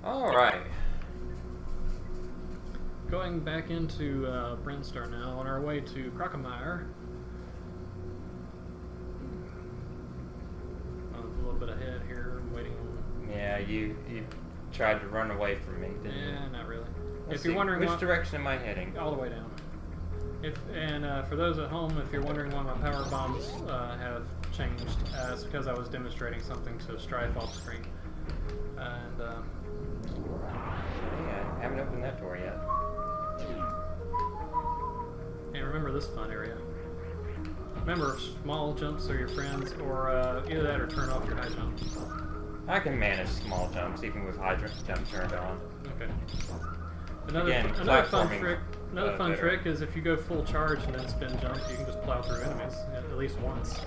Alright. Going back into Brinstar now, on our way to Crocomire. A little bit ahead here, waiting on... Yeah, you tried to run away from me, didn't you? Yeah, not really. Let's If you're see, wondering which direction am I heading? all the way down. For those at home, if you're wondering why my power bombs have changed, it's because I was demonstrating something to Strife off screen. And Yeah, I haven't opened that door yet. and remember this fun area. Remember, small jumps are your friends, or either that or turn off your high jump. I can manage small jumps even with high jump turned on. Okay. Another Again, fun platforming, trick. Another fun better. trick is if you go full charge and then spin jump, you can just plow through enemies at least once.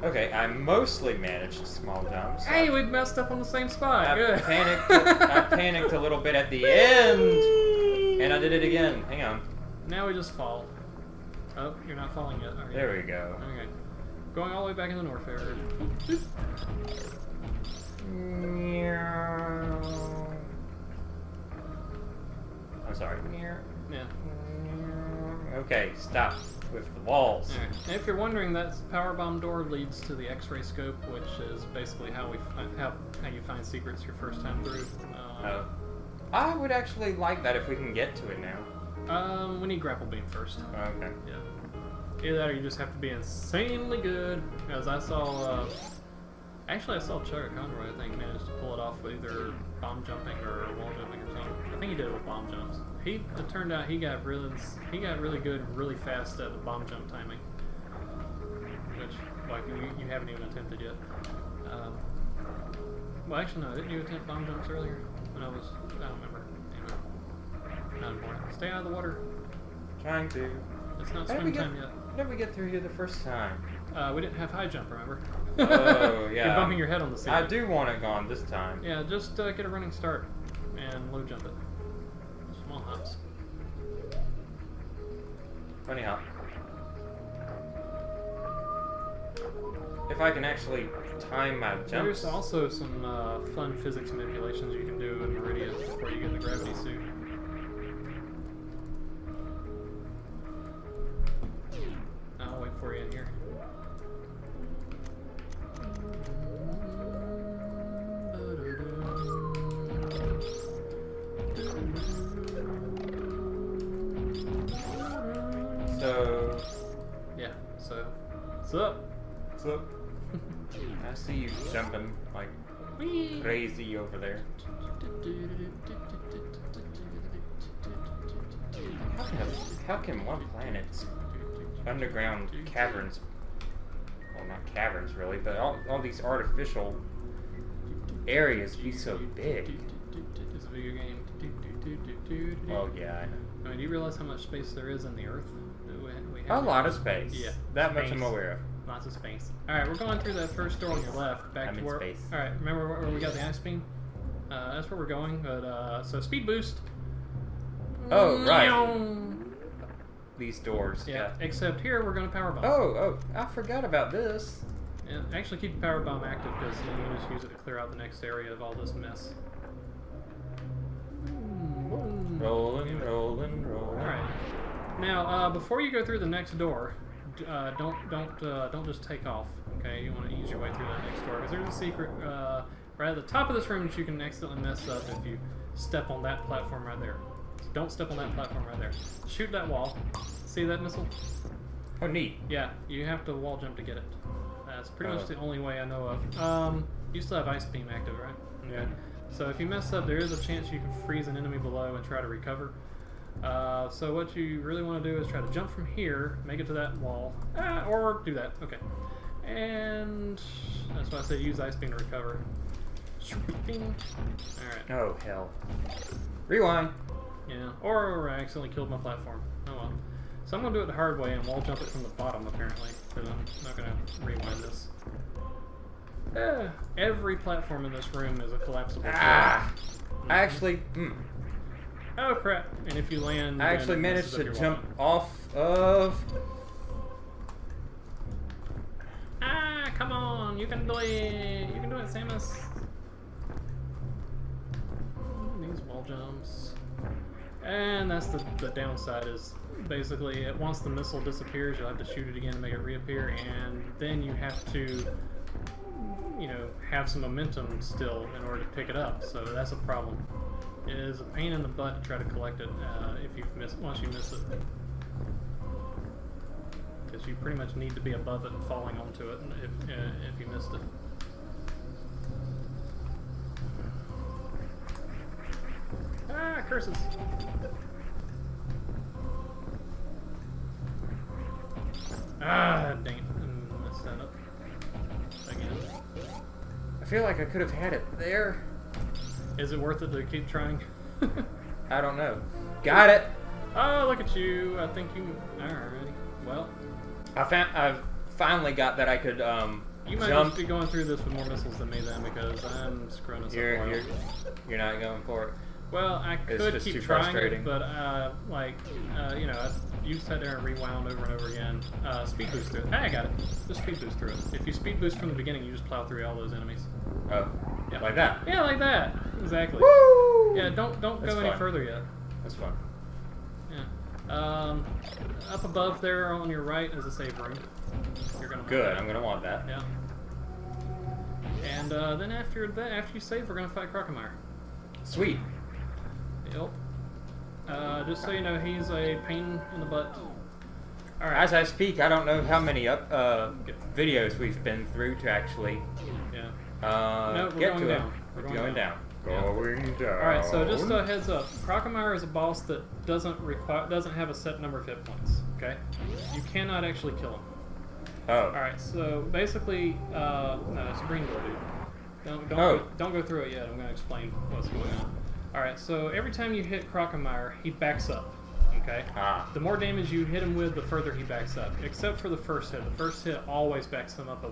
Okay, I mostly managed small jumps. Hey, we messed up on the same spot. Good. I panicked a little bit at the end, and I did it again. Hang on. Now we just fall. Oh, you're not falling yet, are you? There we go. Okay. Going all the way back in the North area. I'm sorry. Yeah. Okay, stop with the walls. Alright. And if you're wondering, that power bomb door leads to the X-ray scope, which is basically how you find secrets your first time through. Oh. I would actually like that if we can get to it now. We need grapple beam first. Okay. Yeah. Either that or you just have to be insanely good. As I saw, actually I saw Chugga Conroy, I think, managed to pull it off with either bomb jumping or wall jumping or something. I think he did it with bomb jumps. It turned out he got really good, really fast at the bomb jump timing, which like you haven't even attempted yet. Well, actually no, didn't you attempt bomb jumps earlier? When I don't remember. Anyway, not important. Stay out of the water. Trying to. It's not swim time yet. How did we get through here the first time? We didn't have high jump, remember? Oh, yeah. You're bumping your head on the ceiling. I do want it gone this time. Yeah, just get a running start and low jump it. Small hops. Funny hop. If I can actually time my jumps. There's also some fun physics manipulations you can do in Meridian before you get the gravity suit. I'll wait for you in here. So. Yeah, so. What's up? What's up? I see you jumping like Whee! crazy over there. How can one planet's underground caverns, well, not caverns really, but all these artificial areas be so big? It's a video game. Well, yeah, I know. I mean, do you realize how much space there is in the Earth? We A have lot of space. Yeah. That much Space. I'm aware of. Lots of space. Alright, we're going through that first door on your left. Back I'm to in where. space. Alright, remember where we got the ice beam? That's where we're going. But so speed boost. Oh, right. These doors. Yeah. Except here we're going to power bomb. Oh, I forgot about this. Yeah. Actually, keep the power bomb active because you can just use it to clear out the next area of all this mess. Rolling. Alright. Now, before you go through the next door, don't just take off. Okay, you want to ease your way through that next door because there's a secret right at the top of this room that you can accidentally mess up if you step on that platform right there. So don't step on that platform right there. Shoot that wall. See that missile? Oh, neat. Yeah, you have to wall jump to get it. That's pretty much the only way I know of. You still have ice beam active, right? Yeah. So if you mess up, there is a chance you can freeze an enemy below and try to recover. So what you really want to do is try to jump from here, make it to that wall, or do that. Okay. And that's why I say use ice beam to recover. Alright. Oh, hell. Rewind. Yeah. Or I accidentally killed my platform. Oh well. So I'm going to do it the hard way and wall jump it from the bottom, apparently, because I'm not going to rewind this. Every platform in this room is a collapsible Ah! floor. I actually... Oh crap! And if you land, I then actually it managed messes up to your jump wall off of... jump. Ah, come on! You can do it. You can do it, Samus. These wall jumps. And that's the downside is basically once the missile disappears, you'll have to shoot it again to make it reappear, and then you have to, you know, have some momentum still in order to pick it up. So that's a problem. It is a pain in the butt to try to collect it if you once you miss it, because you pretty much need to be above it and falling onto it if you missed it. Ah, curses! Ah, dang it. I messed that up. Again. I feel like I could have had it there. Is it worth it to keep trying? I don't know. Got it! Oh, look at you. I think you... Alrighty. Well... I finally got that I could, You might jump. just be going through this with more missiles than me then, because I'm screwing us up a while. You're not going for it. Well, I It's could just keep too trying frustrating. it, but you know, you sat there and rewound over and over again. Speed boost through it. Hey, I got it. Just speed boost through it. If you speed boost from the beginning, you just plow through all those enemies. Oh, Yeah. like that? Yeah, like that. Exactly. Woo! Yeah, don't That's go any fun. further yet. That's fun. Yeah. Up above there on your right is a save room. You're gonna want Good, that. I'm gonna want that. Yeah. And then after that, after you save, we're gonna fight Crocomire. Sweet. Yep. Just so you know, he's a pain in the butt. Alright. As I speak, I don't know how many videos we've been through to actually Yeah. get we're going to down. it. We're Going going down. Yeah. Going down. Alright, so just a heads up. Crocomire is a boss that doesn't have a set number of hit points. Okay? You cannot actually kill him. Oh. Alright, so basically, no, it's a green door, dude. Don't go through it yet. I'm going to explain what's going on. Alright, so every time you hit Crocomire, he backs up. Okay? Ah. The more damage you hit him with, the further he backs up. Except for the first hit. The first hit always backs him up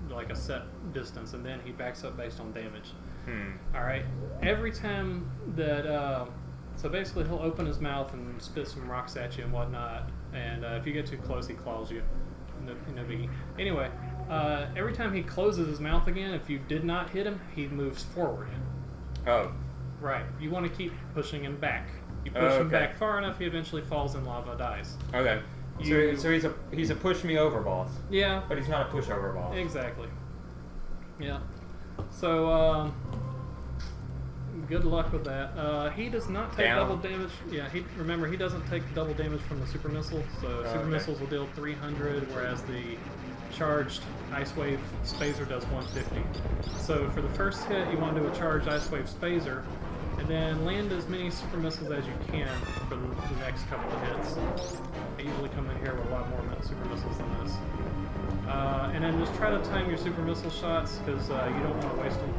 like a set distance, and then he backs up based on damage. Alright? Every time that... so basically he'll open his mouth and spit some rocks at you and whatnot, and if you get too close, he claws you. No biggie. Anyway, every time he closes his mouth again, if you did not hit him, he moves forward. Oh. Right. You want to keep pushing him back. You push him Okay. back far enough, he eventually falls in lava, dies. Okay. So he's a push me over boss. Yeah. But he's not a pushover boss. Exactly. Yeah. So, good luck with that. He does not take Down. double damage. Yeah, remember, he doesn't take double damage from the super missile. So super okay. missiles will deal 300, whereas the charged Ice Wave Spazer does 150. So for the first hit, you want to do a charged Ice Wave Spazer, and then land as many super missiles as you can for the next couple of hits. They usually come in here with a lot more super missiles than this. And then just try to time your super missile shots, because you don't want to waste them,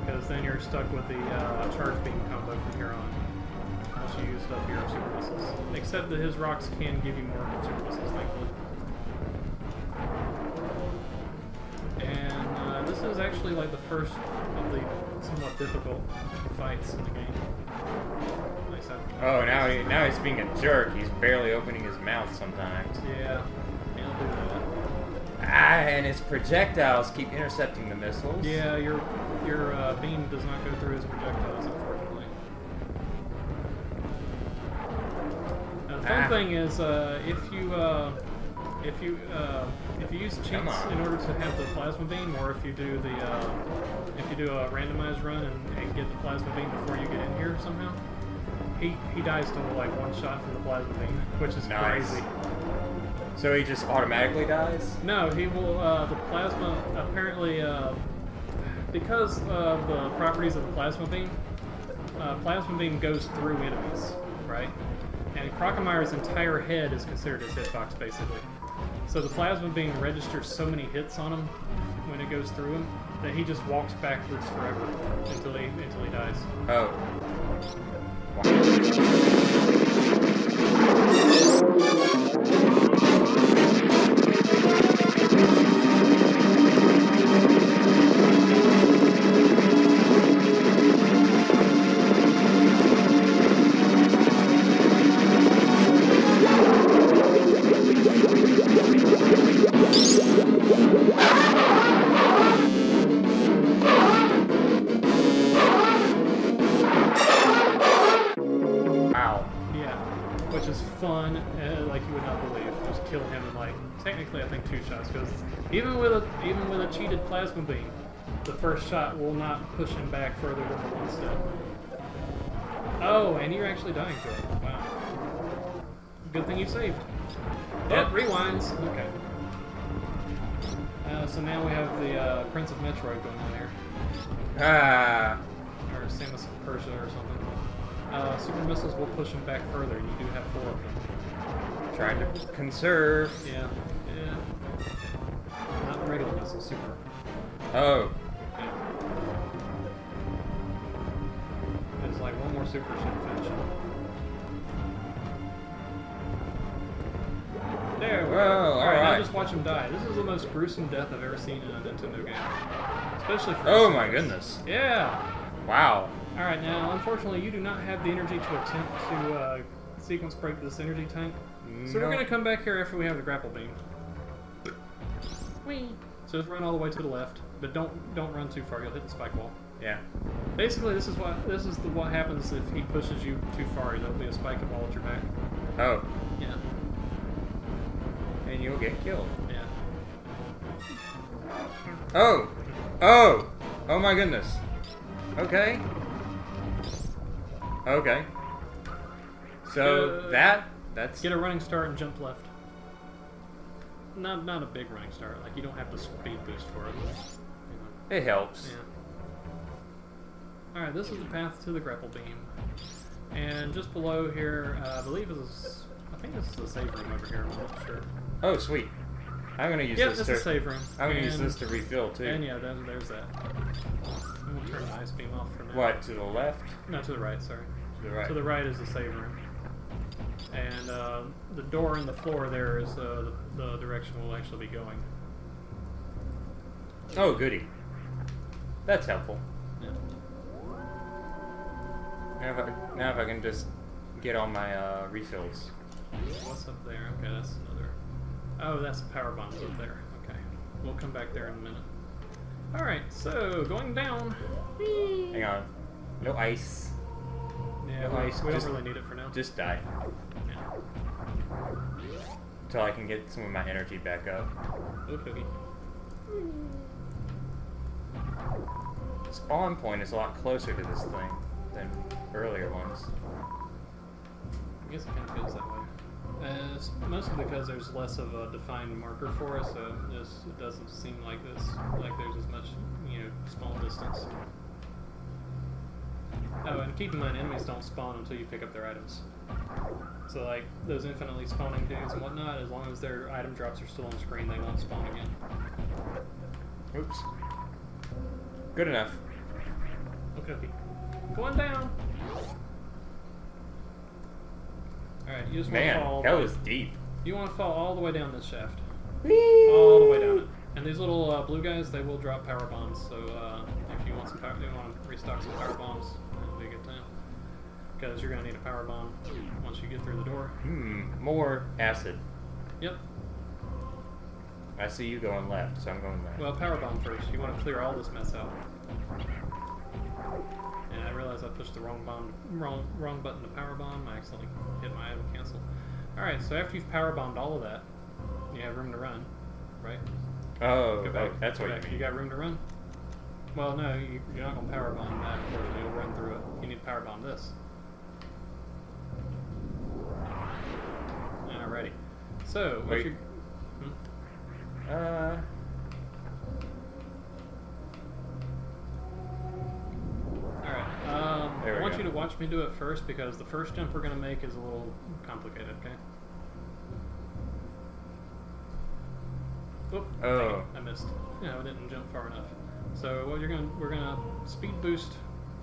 because then you're stuck with the charge beam combo from here on, unless you used up your super missiles. Except that his rocks can give you more super missiles, thankfully. And this is actually like the first of the somewhat difficult fights in the game. Nice. Oh, now he's being a jerk. He's barely opening his mouth sometimes. Yeah, can't do that. Ah, and his projectiles keep intercepting the missiles. Yeah, your beam does not go through his projectiles, unfortunately. Now, the fun thing is, if you use cheats in order to have the plasma beam, or if you do a randomized run and get the plasma beam before you get in here somehow, he dies to like one shot from the plasma beam, which is Nice. crazy. So he just automatically dies? No, he will. The plasma apparently, because of the properties of the plasma beam goes through enemies, right? And Crocomire's entire head is considered his hitbox, basically. So the plasma beam registers so many hits on him when it goes through him that he just walks backwards forever until he dies. Oh. kill him in like technically I think 2 shots because even with a cheated plasma beam, the first shot will not push him back further than the 1 step. Oh, and you're actually dying to it. Wow. Good thing you saved. Yep. Oh, rewinds. Okay. So now we have the Prince of Metroid going on here. Ah. Or Samus of Persia or something. Super missiles will push him back further. You do have 4 of them. Trying to conserve. Yeah. Not regular missiles, super. Oh. Yeah. There's like 1 more super should finish him. There we go. Alright, now just watch him die. This is the most gruesome death I've ever seen in a Nintendo game. Especially for Oh my goodness. Yeah! Wow. Alright, now, unfortunately, you do not have the energy to attempt to sequence break this energy tank. So we're going to come back here after we have the grapple beam. Whee! So just run all the way to the left, but don't run too far. You'll hit the spike wall. Yeah. Basically, this is what happens if he pushes you too far. There'll be a spike wall at your back. Oh. Yeah. And you'll get killed. Yeah. Oh! Oh! Oh my goodness. Okay. Okay. So that's Get a running start and jump left. Not a big running start. Like you don't have the speed boost for it. it helps. Yeah. All right, this is the path to the grapple beam, and just below here, I think this is the save room over here. I'm not sure. Oh sweet. I'm gonna use Yeah, this that's to the save room. I'm gonna use this to refill too. And yeah, there's that. I'm gonna turn the ice beam off for now. What, to the left? No, to the right. Sorry. To the right. To the right is the save room. And the door in the floor there is the direction we'll actually be going. Oh, goody. That's helpful. Yeah. Now if I can just get all my refills. What's up there? Okay, that's another. Oh, that's the power bombs up there. Okay. We'll come back there in a minute. Alright, so going down. Hang on. No ice. Yeah, No ice. we don't Just- really need it for now. Just die. Yeah. Until I can get some of my energy back up. Okay. Spawn point is a lot closer to this thing than earlier ones. I guess it kind of feels that way. It's mostly because there's less of a defined marker for us, so it doesn't seem like there's as much, spawn distance. Oh, and keep in mind, enemies don't spawn until you pick up their items. So, like, those infinitely spawning dudes and whatnot, as long as their item drops are still on screen, they won't spawn again. Oops. Good enough. Okay. Going down! Alright, you just want to fall. Man, hell is deep. You want to fall all the way down this shaft. Whee! All the way down it. And these little blue guys, they will drop power bombs, so if you want to restock some power bombs, it'll be a good time. Because you're going to need a power bomb once you get through the door. More acid. Yep. I see you going left, so I'm going left. Well, power bomb first. You want to clear all this mess out. And I realized I pushed the wrong button to power bomb. I accidentally hit my item cancel. Alright, so after you've power bombed all of that, you have room to run, right? Oh, Go back. that's Go what back. you mean. You got room to run? Well, no, you're not going to power bomb that, unfortunately. You'll run through it. You need to power bomb this. Alrighty. So, what's Wait. your... Alright, There I we want go. you to watch me do it first, because the first jump we're going to make is a little complicated, okay? Oop, Oh. dang it, I missed. Yeah, I didn't jump far enough. So what we're gonna speed boost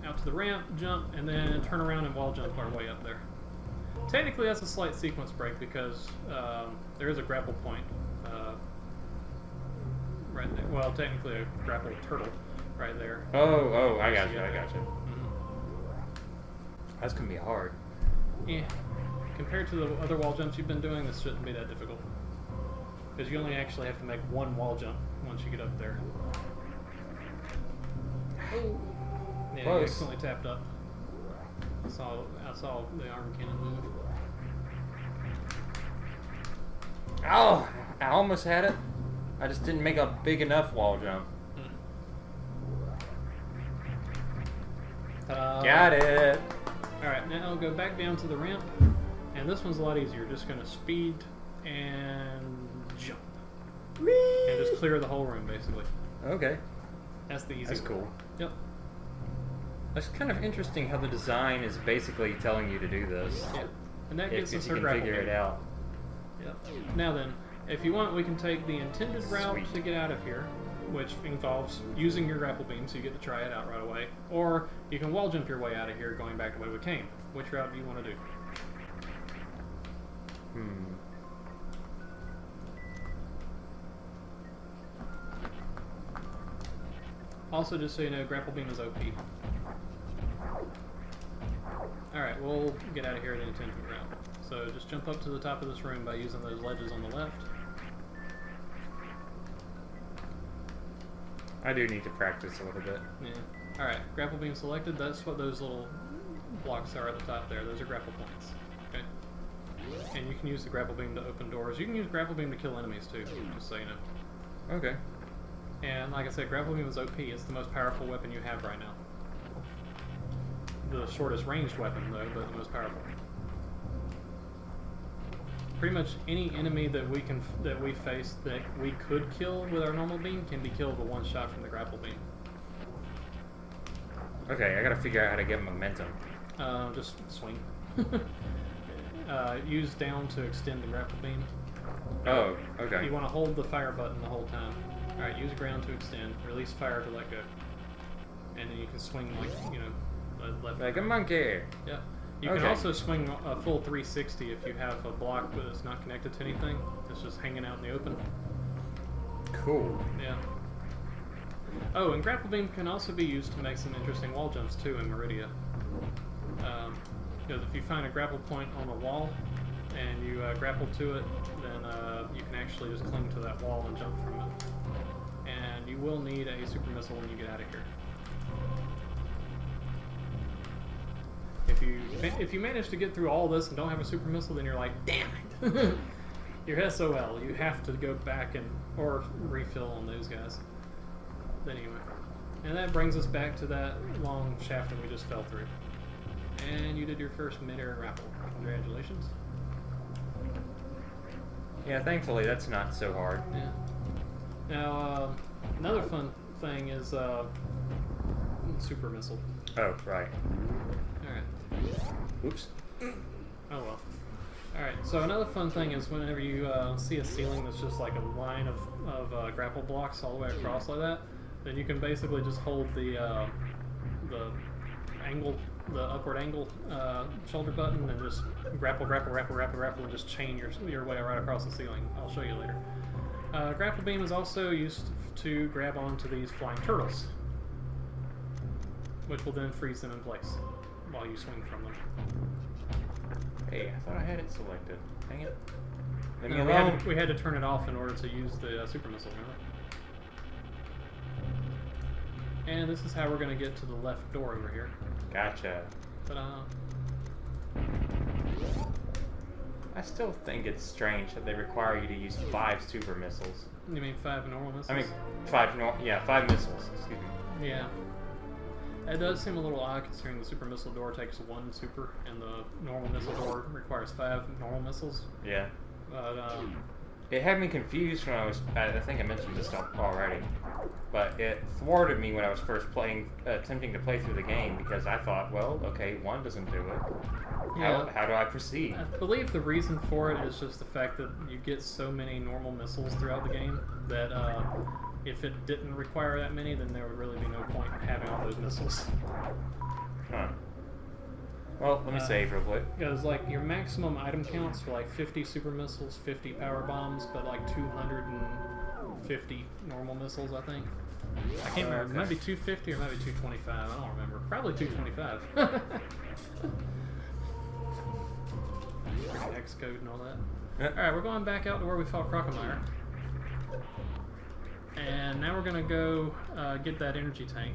out to the ramp, jump, and then turn around and wall jump our way up there. Technically, that's a slight sequence break because there is a grapple point right there. Well, technically a grapple turtle right there. Oh, I got you. Mm-hmm. That's gonna be hard. Yeah. Compared to the other wall jumps you've been doing, this shouldn't be that difficult. Because you only actually have to make one wall jump once you get up there. Oh. Yeah, Close. you accidentally tapped up. I saw the arm cannon move. Oh, I almost had it. I just didn't make a big enough wall jump. Got it. Alright, now go back down to the ramp. And this one's a lot easier. Just going to speed and jump. Whee! And just clear the whole room, basically. Okay. That's the easy That's one. cool. Yep. That's kind of interesting how the design is basically telling you to do this. Yeah. And that If gets us you our can grapple figure beam. it out. Yep. Now then, if you want, we can take the intended route Sweet. to get out of here, which involves using your grapple beam, so you get to try it out right away. Or you can wall jump your way out of here, going back the way we came. Which route do you want to do? Also, just so you know, grapple beam is OP. Alright, we'll get out of here at the intended route. So just jump up to the top of this room by using those ledges on the left. I do need to practice a little bit. Yeah. Alright, grapple beam selected. That's what those little blocks are at the top there. Those are grapple points. Okay? And you can use the grapple beam to open doors. You can use grapple beam to kill enemies too, just so you know. Okay. And like I said, grapple beam is OP. It's the most powerful weapon you have right now. The shortest ranged weapon though, but the most powerful. Pretty much any enemy that we face that we could kill with our normal beam can be killed with one shot from the grapple beam. Okay, I gotta figure out how to get momentum. Just swing. Use down to extend the grapple beam. Oh, okay. You want to hold the fire button the whole time. Alright, use ground to extend. Release fire to let go. And then you can swing like, you know, left. Like a monkey. Yeah. You can also swing a full 360 if you have a block but it's not connected to anything. It's just hanging out in the open. Cool. Yeah. Oh, and grapple beam can also be used to make some interesting wall jumps too in Meridia. Because if you find a grapple point on the wall and you grapple to it, then you can actually just cling to that wall and jump from it. And you will need a super missile when you get out of here. If you manage to get through all this and don't have a super missile, then you're like, damn it! You're SOL. You have to go back or refill on those guys. But anyway, and that brings us back to that long shaft that we just fell through. And you did your first mid-air grapple. Congratulations. Yeah, thankfully that's not so hard. Yeah. Now, another fun thing is super missile. Oh, right. Alright. Oops. Oh well. Alright, so another fun thing is whenever you see a ceiling that's just like a line of grapple blocks all the way across like that, then you can basically just hold the upward angle shoulder button and just grapple, and just chain your way right across the ceiling. I'll show you later. Grapple beam is also used to grab onto these flying turtles, which will then freeze them in place while you swing from them. Hey, I thought I had it selected. Dang it. Leave me No, alone. we had to turn it off in order to use the super missile, remember? And this is how we're going to get to the left door over here. Gotcha. Ta-da! I still think it's strange that they require you to use 5 super missiles. You mean 5 normal missiles? I mean, 5 missiles, excuse me. Yeah. It does seem a little odd considering the super missile door takes 1 super and the normal missile door requires 5 normal missiles. Yeah. But, it had me confused when I think I mentioned this stuff already, but it thwarted me when I was first attempting to play through the game because I thought, well, okay, 1 doesn't do it. Yeah. How do I proceed? I believe the reason for it is just the fact that you get so many normal missiles throughout the game that if it didn't require that many, then there would really be no point in having all those missiles. Huh. Well, let me save real quick. Because like your maximum item counts for like 50 super missiles, 50 power bombs, but like 250 normal missiles, I think. I can't remember. It might be 250 or maybe 225. I don't remember. Probably 225. Hex code and all that. Alright, we're going back out to where we fought Crocomire. And now we're going to go get that energy tank.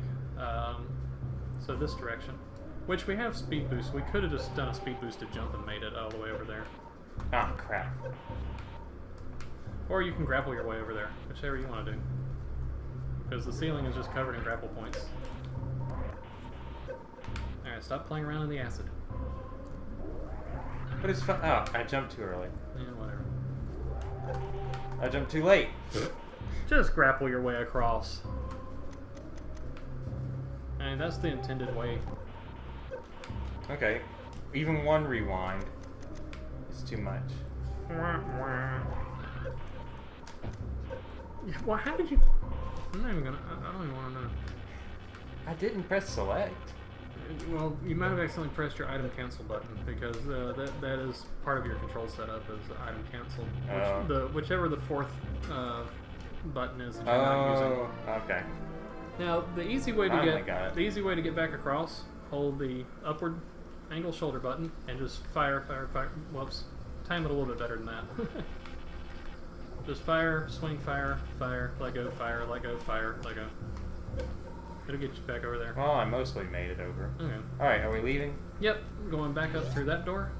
So this direction. Which we have speed boost. We could have just done a speed boosted jump and made it all the way over there. Ah, crap. Or you can grapple your way over there, whichever you want to do. Because the ceiling is just covered in grapple points. Alright, stop playing around in the acid. But it's fun. Oh, I jumped too early. Yeah, whatever. I jumped too late. Just grapple your way across. I mean, that's the intended way. Okay. Even one rewind is too much. Well, how did you... I'm not even gonna... I don't even want to know. I didn't press select. Well, you might have accidentally pressed your item cancel button because that is part of your control setup is item cancel. Whichever the fourth button is that you're not using. Oh, okay. Now the easy way to Finally got it. the easy way to get back across, hold the upward angle shoulder button and just fire. Whoops, time it a little bit better than that. Just fire, swing, fire, let go, let go. It'll get you back over there. Well, I mostly made it over. Okay. Alright, are we leaving? Yep, going back up through that door.